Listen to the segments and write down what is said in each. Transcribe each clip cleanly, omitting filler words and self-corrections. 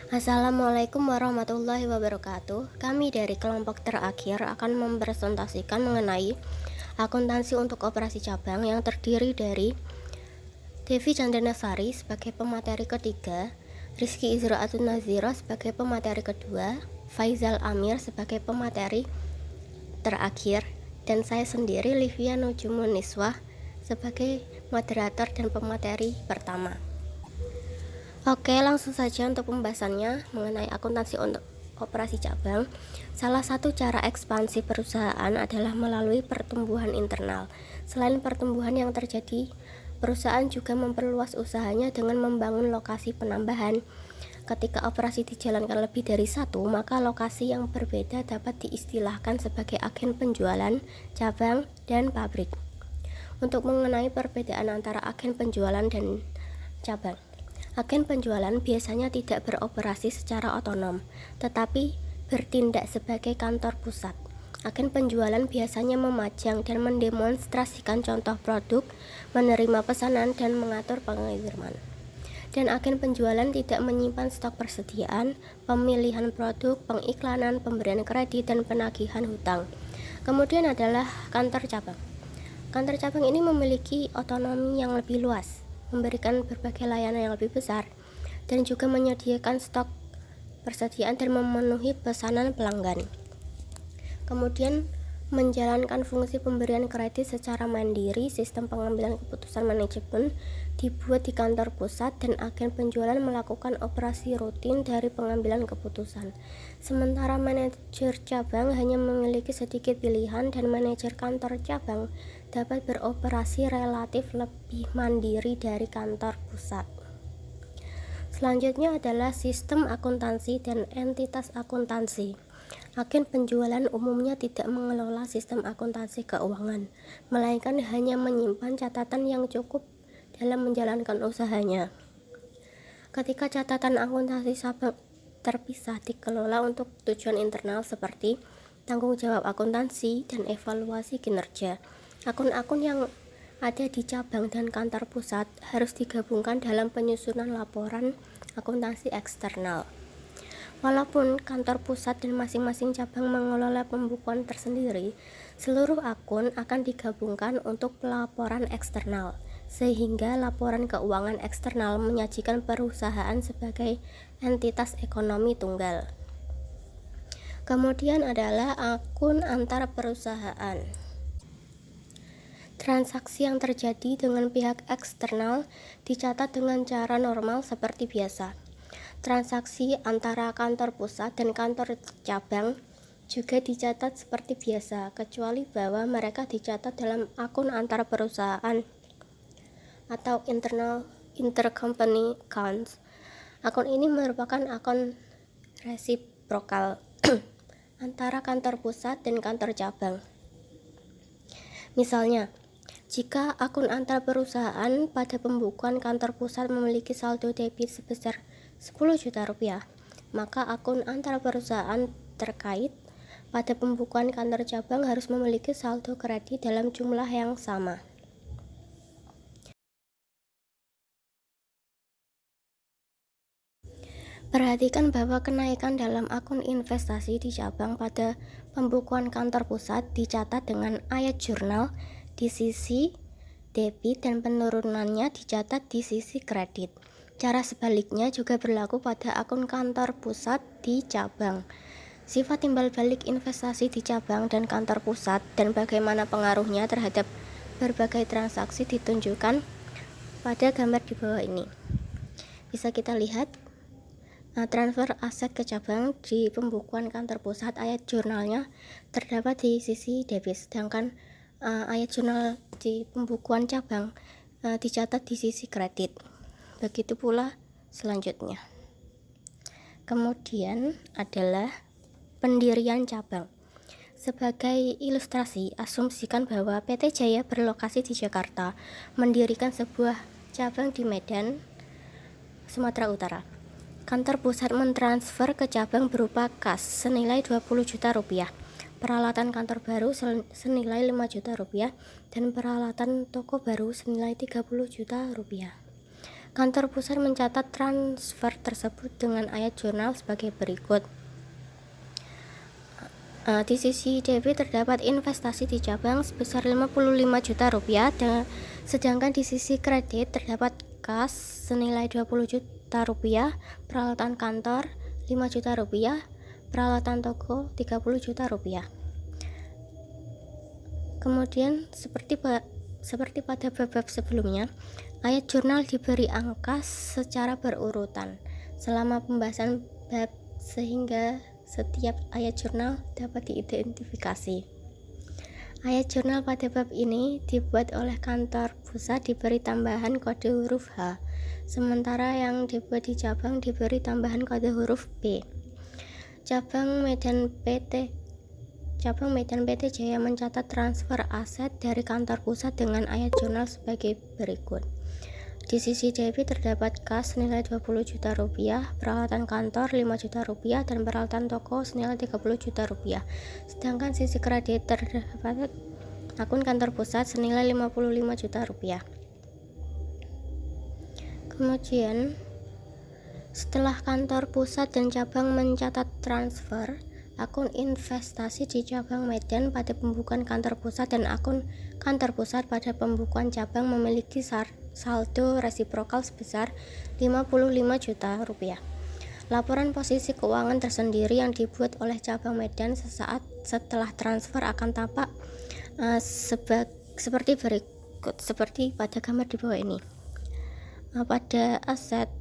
Assalamualaikum warahmatullahi wabarakatuh. Kami dari kelompok terakhir akan mempresentasikan mengenai akuntansi untuk operasi cabang yang terdiri dari Devi Candanasari sebagai pemateri ketiga, Rizky Izraatun Nazira sebagai pemateri kedua, Faizal Amir sebagai pemateri terakhir, dan saya sendiri Livia Nujumun Niswah sebagai moderator dan pemateri pertama. Oke, langsung saja untuk pembahasannya mengenai akuntansi untuk operasi cabang. Salah satu cara ekspansi perusahaan adalah melalui pertumbuhan internal. Selain pertumbuhan yang terjadi, perusahaan juga memperluas usahanya dengan membangun lokasi penambahan. Ketika operasi dijalankan lebih dari satu, maka lokasi yang berbeda dapat diistilahkan sebagai agen penjualan, cabang, dan pabrik. Untuk mengenai perbedaan antara agen penjualan dan cabang, agen penjualan biasanya tidak beroperasi secara otonom, tetapi bertindak sebagai kantor pusat. Agen penjualan biasanya memajang dan mendemonstrasikan contoh produk, menerima pesanan, dan mengatur pengiriman. Dan agen penjualan tidak menyimpan stok persediaan, pemilihan produk, pengiklanan, pemberian kredit, dan penagihan hutang. Kemudian adalah kantor cabang. Kantor cabang ini memiliki otonomi yang lebih luas, memberikan berbagai layanan yang lebih besar, dan juga menyediakan stok persediaan dan memenuhi pesanan pelanggan. Kemudian menjalankan fungsi pemberian kredit secara mandiri. Sistem pengambilan keputusan manajemen dibuat di kantor pusat, dan agen penjualan melakukan operasi rutin dari pengambilan keputusan. Sementara manajer cabang hanya memiliki sedikit pilihan, dan manajer kantor cabang dapat beroperasi relatif lebih mandiri dari kantor pusat. Selanjutnya adalah sistem akuntansi dan entitas akuntansi. Agen penjualan umumnya tidak mengelola sistem akuntansi keuangan, melainkan hanya menyimpan catatan yang cukup dalam menjalankan usahanya. Ketika catatan akuntansi cabang terpisah dikelola untuk tujuan internal seperti tanggung jawab akuntansi dan evaluasi kinerja, akun-akun yang ada di cabang dan kantor pusat harus digabungkan dalam penyusunan laporan akuntansi eksternal. Walaupun kantor pusat dan masing-masing cabang mengelola pembukuan tersendiri, seluruh akun akan digabungkan untuk pelaporan eksternal, sehingga laporan keuangan eksternal menyajikan perusahaan sebagai entitas ekonomi tunggal. Kemudian adalah akun antar perusahaan. Transaksi yang terjadi dengan pihak eksternal dicatat dengan cara normal seperti biasa. Transaksi antara kantor pusat dan kantor cabang juga dicatat seperti biasa, kecuali bahwa mereka dicatat dalam akun antar perusahaan atau intercompany accounts. Akun ini merupakan akun resiprokal antara kantor pusat dan kantor cabang. Misalnya, jika akun antar perusahaan pada pembukuan kantor pusat memiliki saldo debit sebesar 10 juta rupiah, maka akun antar perusahaan terkait pada pembukuan kantor cabang harus memiliki saldo kredit dalam jumlah yang sama. Perhatikan bahwa kenaikan dalam akun investasi di cabang pada pembukuan kantor pusat dicatat dengan ayat jurnal di sisi debit dan penurunannya dicatat di sisi kredit. Cara sebaliknya juga berlaku pada akun kantor pusat di cabang. Sifat timbal balik investasi di cabang dan kantor pusat dan bagaimana pengaruhnya terhadap berbagai transaksi ditunjukkan pada gambar di bawah ini. Bisa kita lihat transfer aset ke cabang di pembukuan kantor pusat, ayat jurnalnya terdapat di sisi debit, sedangkan ayat jurnal di pembukuan cabang dicatat di sisi kredit. Begitu pula selanjutnya. Kemudian adalah pendirian cabang. Sebagai ilustrasi, asumsikan bahwa PT Jaya berlokasi di Jakarta, mendirikan sebuah cabang di Medan, Sumatera Utara. Kantor pusat mentransfer ke cabang berupa kas senilai 20 juta rupiah, peralatan kantor baru senilai 5 juta rupiah, dan peralatan toko baru senilai 30 juta rupiah. Kantor pusat mencatat transfer tersebut dengan ayat jurnal sebagai berikut. Di sisi debit terdapat investasi di cabang sebesar 55 juta rupiah, sedangkan di sisi kredit terdapat kas senilai 20 juta rupiah, peralatan kantor 5 juta rupiah, peralatan toko 30 juta rupiah. Kemudian seperti pada bab sebelumnya, ayat jurnal diberi angka secara berurutan selama pembahasan bab sehingga setiap ayat jurnal dapat diidentifikasi. Ayat jurnal pada bab ini dibuat oleh kantor pusat diberi tambahan kode huruf H, sementara yang dibuat di cabang diberi tambahan kode huruf B. Cabang Medan PT Jaya mencatat transfer aset dari kantor pusat dengan ayat jurnal sebagai berikut. Di sisi debit terdapat kas senilai 20 juta rupiah, peralatan kantor 5 juta rupiah, dan peralatan toko senilai 30 juta rupiah. Sedangkan sisi kredit terdapat akun kantor pusat senilai 55 juta rupiah. Kemudian, setelah kantor pusat dan cabang mencatat transfer, akun investasi di cabang Medan pada pembukuan kantor pusat dan akun kantor pusat pada pembukuan cabang memiliki saldo resiprokal sebesar 55 juta rupiah. Laporan posisi keuangan tersendiri yang dibuat oleh cabang Medan sesaat setelah transfer akan tampak seperti berikut, seperti pada gambar di bawah ini. Pada aset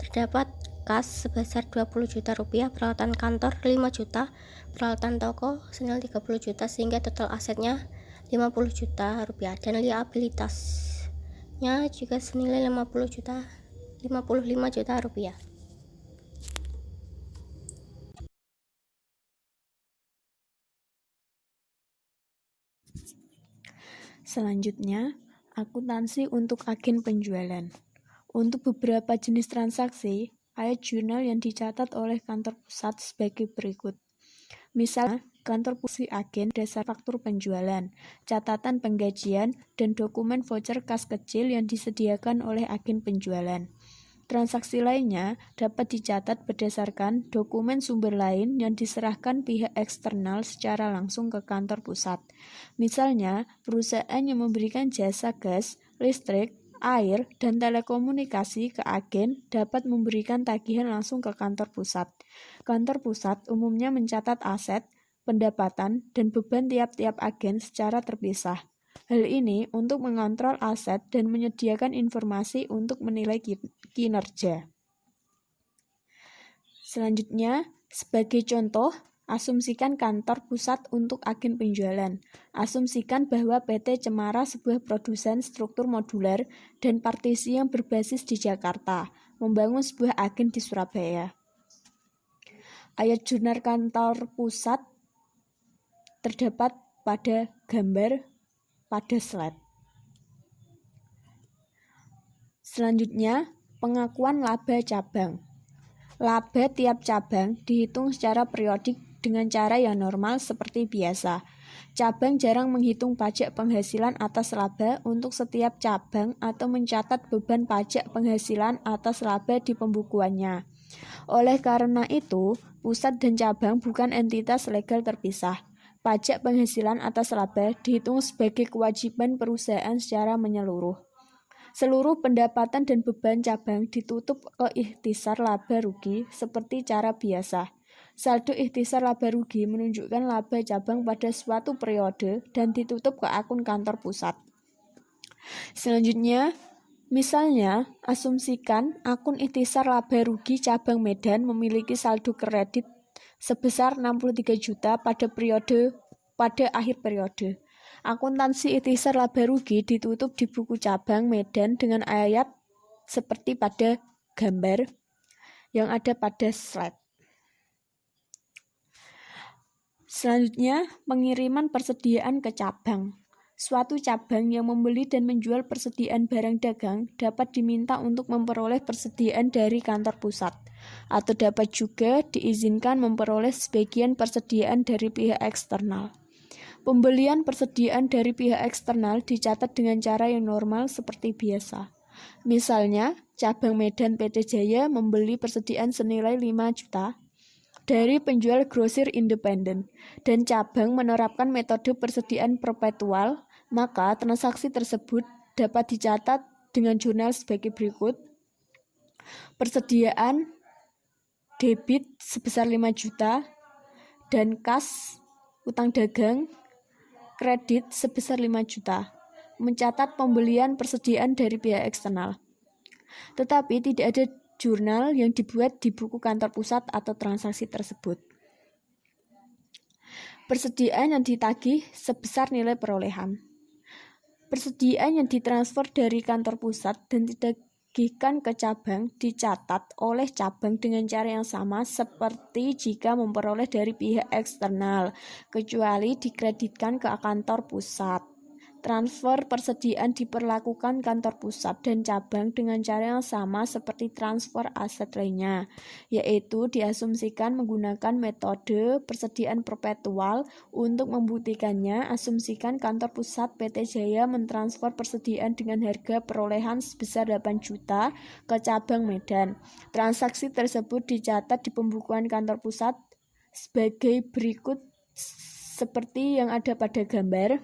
terdapat kas sebesar 20 juta rupiah, peralatan kantor 5 juta, peralatan toko senilai 30 juta, sehingga total asetnya 50 juta rupiah, dan liabilitasnya juga senilai 55 juta rupiah. Selanjutnya, akuntansi untuk agen penjualan. Untuk beberapa jenis transaksi, ayat jurnal yang dicatat oleh kantor pusat sebagai berikut. Misalnya, kantor pusat agen dasar faktur penjualan, catatan penggajian, dan dokumen voucher kas kecil yang disediakan oleh agen penjualan. Transaksi lainnya dapat dicatat berdasarkan dokumen sumber lain yang diserahkan pihak eksternal secara langsung ke kantor pusat. Misalnya, perusahaan yang memberikan jasa gas, listrik, air, dan telekomunikasi ke agen dapat memberikan tagihan langsung ke kantor pusat. Kantor pusat umumnya mencatat aset, pendapatan, dan beban tiap-tiap agen secara terpisah. Hal ini untuk mengontrol aset dan menyediakan informasi untuk menilai kinerja. Selanjutnya, sebagai contoh, asumsikan kantor pusat untuk agen penjualan. Asumsikan bahwa PT Cemara sebuah produsen struktur modular dan partisi yang berbasis di Jakarta, membangun sebuah agen di Surabaya. Ayat jurnal kantor pusat terdapat pada gambar pada slide. Selanjutnya, pengakuan laba cabang. Laba tiap cabang dihitung secara periodik dengan cara yang normal seperti biasa. Cabang jarang menghitung pajak penghasilan atas laba untuk setiap cabang atau mencatat beban pajak penghasilan atas laba di pembukuannya. Oleh karena itu, pusat dan cabang bukan entitas legal terpisah. Pajak penghasilan atas laba dihitung sebagai kewajiban perusahaan secara menyeluruh. Seluruh pendapatan dan beban cabang ditutup ke ikhtisar laba rugi seperti cara biasa. Saldo ikhtisar laba rugi menunjukkan laba cabang pada suatu periode dan ditutup ke akun kantor pusat. Selanjutnya, misalnya, asumsikan akun ikhtisar laba rugi cabang Medan memiliki saldo kredit sebesar 63 juta pada akhir periode. Akuntansi ikhtisar laba rugi ditutup di buku cabang Medan dengan ayat seperti pada gambar yang ada pada slide. Selanjutnya, pengiriman persediaan ke cabang. Suatu cabang yang membeli dan menjual persediaan barang dagang dapat diminta untuk memperoleh persediaan dari kantor pusat, atau dapat juga diizinkan memperoleh sebagian persediaan dari pihak eksternal. Pembelian persediaan dari pihak eksternal dicatat dengan cara yang normal seperti biasa. Misalnya, cabang Medan PT Jaya membeli persediaan senilai 5 juta dari penjual grosir independen dan cabang menerapkan metode persediaan perpetual, maka transaksi tersebut dapat dicatat dengan jurnal sebagai berikut. Persediaan debit sebesar 5 juta dan kas utang dagang kredit sebesar 5 juta. Mencatat pembelian persediaan dari pihak eksternal. Tetapi tidak ada jurnal yang dibuat di buku kantor pusat atau transaksi tersebut. Persediaan yang ditagih sebesar nilai perolehan. Persediaan yang ditransfer dari kantor pusat dan ditagihkan ke cabang dicatat oleh cabang dengan cara yang sama seperti jika memperoleh dari pihak eksternal, kecuali dikreditkan ke kantor pusat. Transfer persediaan diperlakukan kantor pusat dan cabang dengan cara yang sama seperti transfer aset lainnya, yaitu diasumsikan menggunakan metode persediaan perpetual. Untuk membuktikannya, asumsikan kantor pusat PT Jaya mentransfer persediaan dengan harga perolehan sebesar 8 juta ke cabang Medan. Transaksi tersebut dicatat di pembukuan kantor pusat sebagai berikut seperti yang ada pada gambar.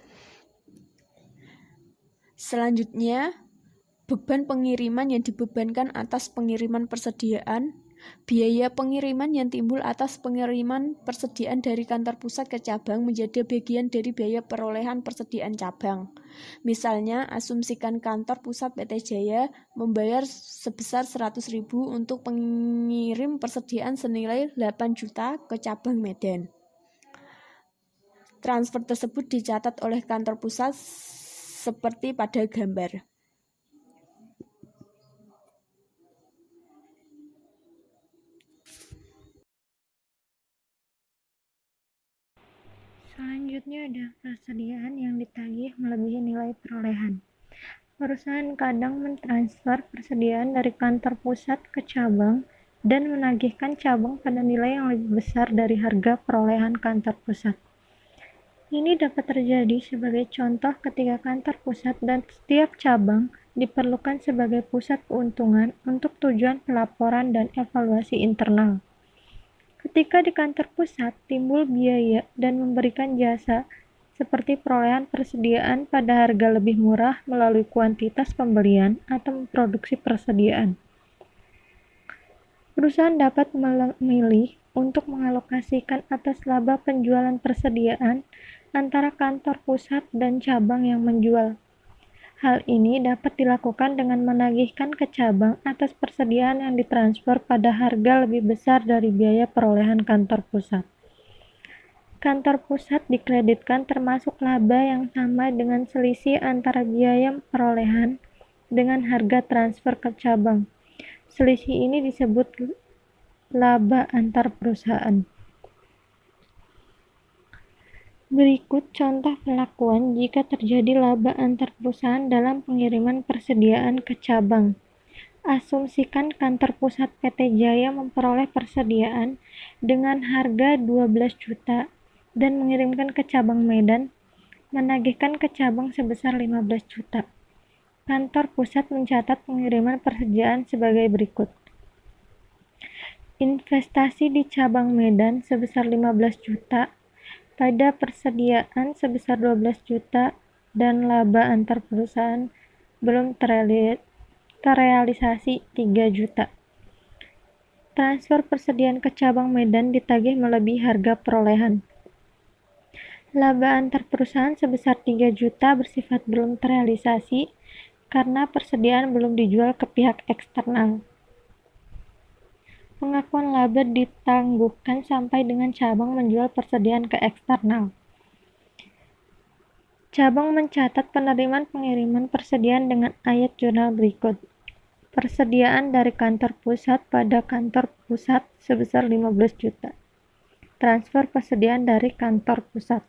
Selanjutnya, beban pengiriman yang dibebankan atas pengiriman persediaan. Biaya pengiriman yang timbul atas pengiriman persediaan dari kantor pusat ke cabang menjadi bagian dari biaya perolehan persediaan cabang. Misalnya, asumsikan kantor pusat PT Jaya membayar sebesar 100.000 untuk pengirim persediaan senilai 8 juta ke cabang Medan. Transfer tersebut dicatat oleh kantor pusat seperti pada gambar. Selanjutnya ada persediaan yang ditagih melebihi nilai perolehan. Perusahaan kadang mentransfer persediaan dari kantor pusat ke cabang dan menagihkan cabang pada nilai yang lebih besar dari harga perolehan kantor pusat. Ini dapat terjadi sebagai contoh ketika kantor pusat dan setiap cabang diperlukan sebagai pusat keuntungan untuk tujuan pelaporan dan evaluasi internal. Ketika di kantor pusat timbul biaya dan memberikan jasa seperti perolehan persediaan pada harga lebih murah melalui kuantitas pembelian atau memproduksi persediaan. Perusahaan dapat memilih untuk mengalokasikan atas laba penjualan persediaan antara kantor pusat dan cabang yang menjual. Hal ini dapat dilakukan dengan menagihkan ke cabang atas persediaan yang ditransfer pada harga lebih besar dari biaya perolehan kantor pusat. Kantor pusat dikreditkan termasuk laba yang sama dengan selisih antara biaya perolehan dengan harga transfer ke cabang. Selisih ini disebut laba antar perusahaan. Berikut contoh perlakuan jika terjadi laba antar perusahaan dalam pengiriman persediaan ke cabang. Asumsikan kantor pusat PT Jaya memperoleh persediaan dengan harga 12 juta dan mengirimkan ke cabang Medan, menagihkan ke cabang sebesar 15 juta. Kantor pusat mencatat pengiriman persediaan sebagai berikut. Investasi di cabang Medan sebesar 15 juta, pada persediaan sebesar 12 juta dan laba antar perusahaan belum terrealisasi 3 juta. Transfer persediaan ke cabang Medan ditagih melebihi harga perolehan. Laba antar perusahaan sebesar 3 juta bersifat belum terrealisasi karena persediaan belum dijual ke pihak eksternal. Pengakuan laba ditangguhkan sampai dengan cabang menjual persediaan ke eksternal. Cabang mencatat penerimaan pengiriman persediaan dengan ayat jurnal berikut. Persediaan dari kantor pusat pada kantor pusat sebesar 15 juta. Transfer persediaan dari kantor pusat.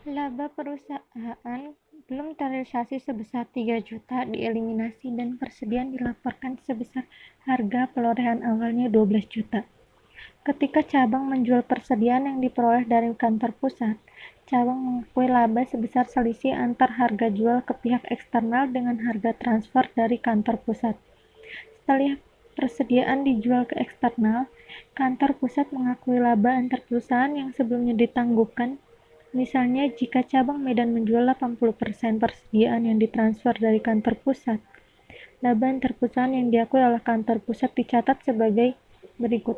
Laba perusahaan belum terrealisasi sebesar 3 juta dieliminasi dan persediaan dilaporkan sebesar harga perolehan awalnya 12 juta. Ketika cabang menjual persediaan yang diperoleh dari kantor pusat, cabang mengakui laba sebesar selisih antar harga jual ke pihak eksternal dengan harga transfer dari kantor pusat. Setelah persediaan dijual ke eksternal, kantor pusat mengakui laba antar perusahaan yang sebelumnya ditangguhkan. Misalnya, jika cabang Medan menjual 80% persediaan yang ditransfer dari kantor pusat, laba antar perusahaan yang diakui oleh kantor pusat dicatat sebagai berikut.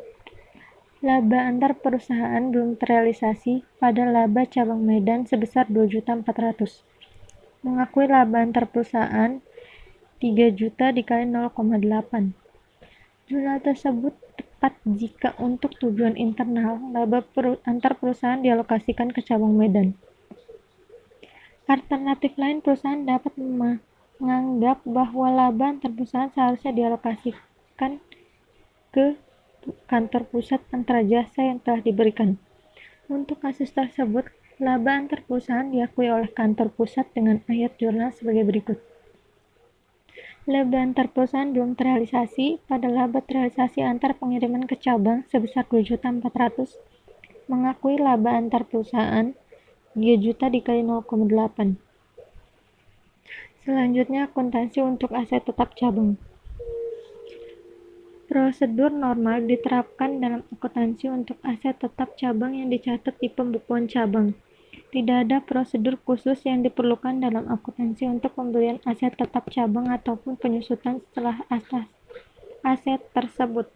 Laba antar perusahaan belum terrealisasi pada laba cabang Medan sebesar 2.400.000. Mengakui laba antar perusahaan 3 juta dikali 0,8. Jumlah tersebut tepat jika untuk tujuan internal, laba antar perusahaan dialokasikan ke cabang Medan. Alternatif lain, perusahaan dapat menganggap bahwa laba antar perusahaan seharusnya dialokasikan ke kantor pusat antara jasa yang telah diberikan. Untuk kasus tersebut, laba antar perusahaan diakui oleh kantor pusat dengan ayat jurnal sebagai berikut. Laba antar perusahaan belum terrealisasi pada laba terrealisasi antar pengiriman ke cabang sebesar 2.400.000. Mengakui laba antar perusahaan 3 juta dikali 0,8. Selanjutnya, akuntansi untuk aset tetap cabang. Prosedur normal diterapkan dalam akuntansi untuk aset tetap cabang yang dicatat di pembukuan cabang. Tidak ada prosedur khusus yang diperlukan dalam akuntansi untuk pembelian aset tetap cabang ataupun penyusutan setelah aset tersebut.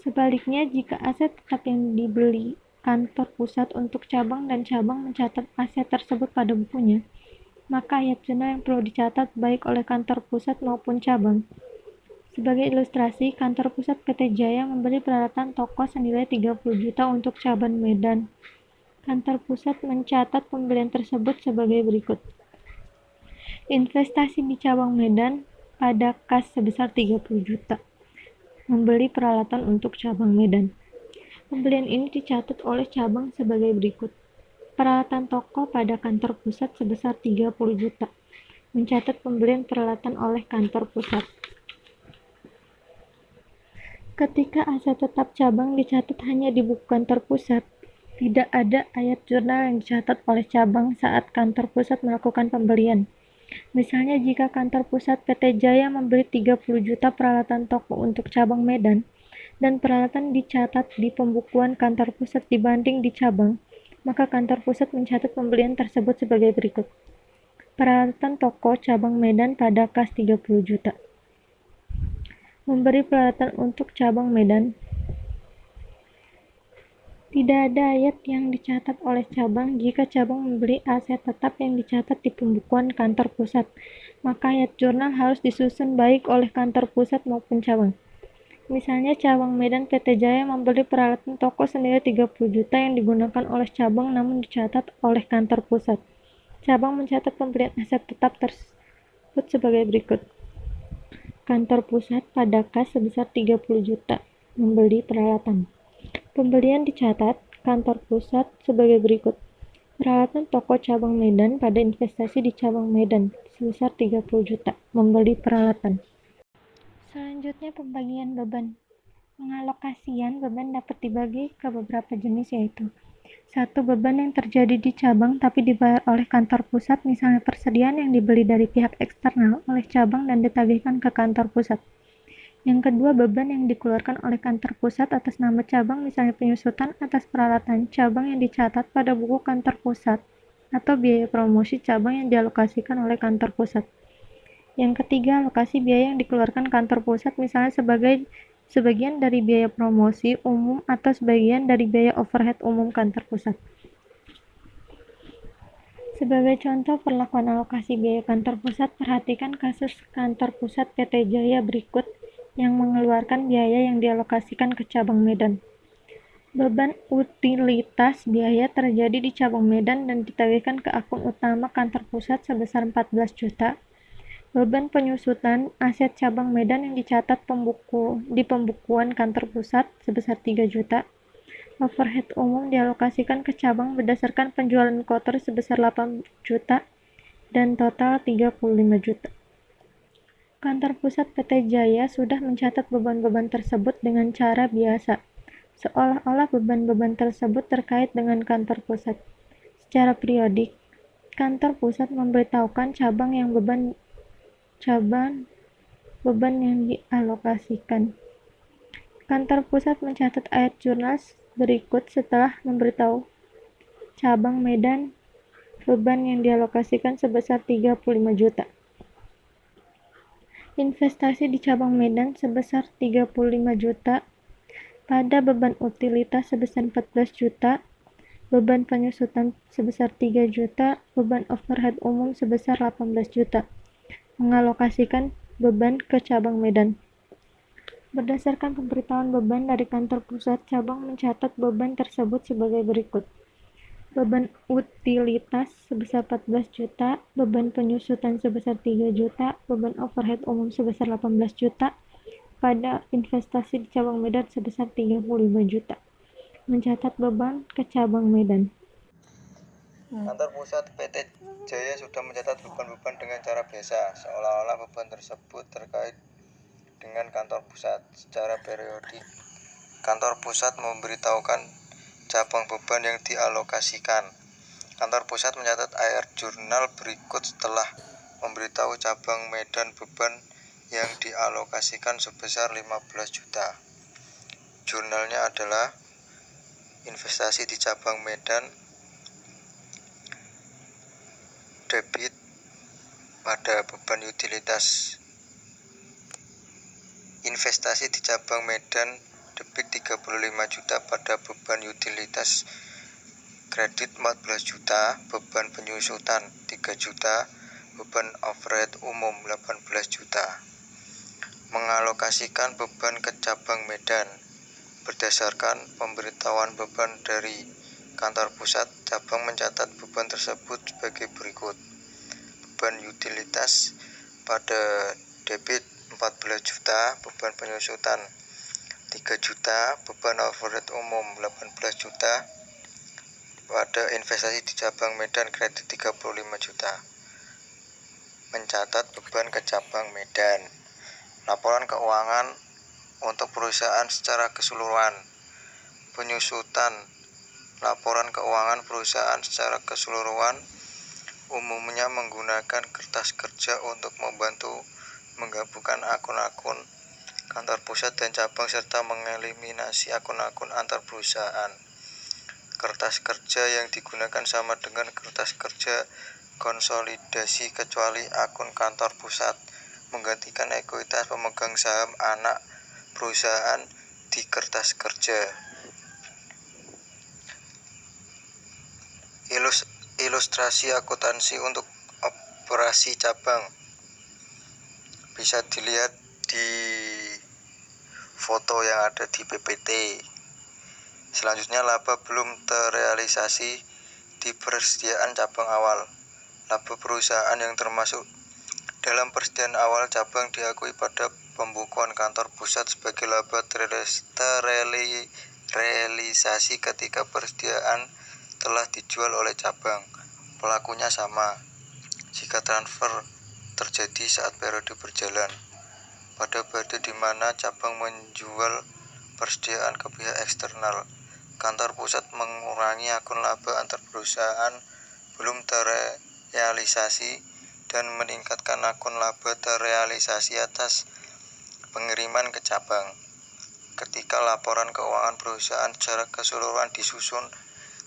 Sebaliknya, jika aset tetap yang dibeli kantor pusat untuk cabang dan cabang mencatat aset tersebut pada bukunya, maka ayat jurnal yang perlu dicatat baik oleh kantor pusat maupun cabang. Sebagai ilustrasi, kantor pusat PT Jaya membeli peralatan toko senilai 30 juta untuk cabang Medan. Kantor pusat mencatat pembelian tersebut sebagai berikut. Investasi di cabang Medan pada kas sebesar 30 juta. Membeli peralatan untuk cabang Medan. Pembelian ini dicatat oleh cabang sebagai berikut. Peralatan toko pada kantor pusat sebesar 30 juta. Mencatat pembelian peralatan oleh kantor pusat. Ketika aset tetap cabang dicatat hanya di buku kantor pusat, tidak ada ayat jurnal yang dicatat oleh cabang saat kantor pusat melakukan pembelian. Misalnya, jika kantor pusat PT Jaya membeli 30 juta peralatan toko untuk cabang Medan, dan peralatan dicatat di pembukuan kantor pusat dibanding di cabang, maka kantor pusat mencatat pembelian tersebut sebagai berikut. Peralatan toko cabang Medan pada kas 30 juta. Memberi peralatan untuk cabang Medan. Tidak ada ayat yang dicatat oleh cabang jika cabang membeli aset tetap yang dicatat di pembukuan kantor pusat, maka ayat jurnal harus disusun baik oleh kantor pusat maupun cabang. Misalnya, cabang Medan PT Jaya membeli peralatan toko senilai 30 juta yang digunakan oleh cabang namun dicatat oleh kantor pusat. Cabang mencatat pembelian aset tetap tersebut sebagai berikut. Kantor pusat pada kas sebesar 30 juta membeli peralatan. Pembelian dicatat kantor pusat sebagai berikut. Peralatan toko cabang Medan pada investasi di cabang Medan sebesar 30 juta membeli peralatan. Selanjutnya, pembagian beban. Pengalokasian beban dapat dibagi ke beberapa jenis, yaitu 1. Beban yang terjadi di cabang tapi dibayar oleh kantor pusat, misalnya persediaan yang dibeli dari pihak eksternal oleh cabang dan ditagihkan ke kantor pusat. Yang kedua, beban yang dikeluarkan oleh kantor pusat atas nama cabang, misalnya penyusutan atas peralatan cabang yang dicatat pada buku kantor pusat, atau biaya promosi cabang yang dialokasikan oleh kantor pusat. Yang ketiga, alokasi biaya yang dikeluarkan kantor pusat, misalnya sebagian dari biaya promosi umum atau sebagian dari biaya overhead umum kantor pusat. Sebagai contoh perlakuan alokasi biaya kantor pusat, perhatikan kasus kantor pusat PT Jaya berikut yang mengeluarkan biaya yang dialokasikan ke cabang Medan. Beban utilitas biaya terjadi di cabang Medan dan ditagihkan ke akun utama kantor pusat sebesar 14 juta. Beban penyusutan aset cabang Medan yang dicatat di pembukuan kantor pusat sebesar 3 juta. Overhead umum dialokasikan ke cabang berdasarkan penjualan kuarter sebesar 8 juta dan total 35 juta. Kantor pusat PT Jaya sudah mencatat beban-beban tersebut dengan cara biasa, seolah-olah beban-beban tersebut terkait dengan kantor pusat. Secara periodik, kantor pusat memberitahukan cabang beban yang dialokasikan. Kantor pusat mencatat ayat jurnal berikut setelah memberitahu cabang Medan beban yang dialokasikan sebesar 35 juta. Investasi di cabang Medan sebesar 35 juta, pada beban utilitas sebesar 14 juta, beban penyusutan sebesar 3 juta, beban overhead umum sebesar 18 juta. Mengalokasikan beban ke cabang Medan. Berdasarkan pemberitahuan beban dari kantor pusat, cabang mencatat beban tersebut sebagai berikut. Beban utilitas sebesar 14 juta, beban penyusutan sebesar 3 juta, beban overhead umum sebesar 18 juta, pada investasi di cabang Medan sebesar 35 juta. Mencatat beban ke cabang Medan. Kantor pusat PT Jaya sudah mencatat beban-beban dengan cara biasa, seolah-olah beban tersebut terkait dengan kantor pusat. Secara periodik, kantor pusat memberitahukan cabang beban yang dialokasikan. Kantor pusat mencatat ayat jurnal berikut setelah memberitahu cabang Medan beban yang dialokasikan sebesar 15 juta. Jurnalnya adalah investasi di cabang Medan, debit pada beban utilitas. Investasi di cabang Medan debit 35 juta pada beban utilitas, kredit 14 juta, beban penyusutan 3 juta, beban overhead umum 18 juta. Mengalokasikan beban ke cabang Medan. Berdasarkan pemberitahuan beban dari kantor pusat, cabang mencatat beban tersebut sebagai berikut. Beban utilitas pada debit 14 juta, beban penyusutan 3 juta, beban overhead umum 18 juta, pada investasi di cabang Medan kredit 35 juta. Mencatat beban ke cabang Medan. Laporan keuangan untuk perusahaan secara keseluruhan. Penyusutan laporan keuangan perusahaan secara keseluruhan umumnya menggunakan kertas kerja untuk membantu menggabungkan akun-akun kantor pusat dan cabang serta mengeliminasi akun-akun antar perusahaan. Kertas kerja yang digunakan sama dengan kertas kerja konsolidasi kecuali akun kantor pusat, menggantikan ekuitas pemegang saham anak perusahaan di kertas kerja. Ilustrasi akuntansi untuk operasi cabang bisa dilihat di foto yang ada di PPT. Selanjutnya, laba belum terrealisasi di persediaan cabang awal. Laba perusahaan yang termasuk dalam persediaan awal cabang diakui pada pembukuan kantor pusat sebagai laba terrealisasi ketika persediaan telah dijual oleh cabang. Pelakunya sama jika transfer terjadi saat periode berjalan. Pada periode di mana cabang menjual persediaan ke pihak eksternal, kantor pusat mengurangi akun laba antar perusahaan belum terrealisasi dan meningkatkan akun laba terrealisasi atas pengiriman ke cabang. Ketika laporan keuangan perusahaan secara keseluruhan disusun,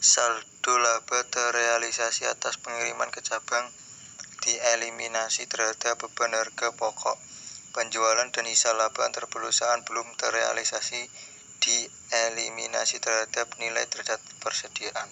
saldo laba terrealisasi atas pengiriman ke cabang dieliminasi terhadap beban harga pokok penjualan dan sisa laba antar perusahaan belum terrealisasi dieliminasi terhadap nilai tercatat persediaan.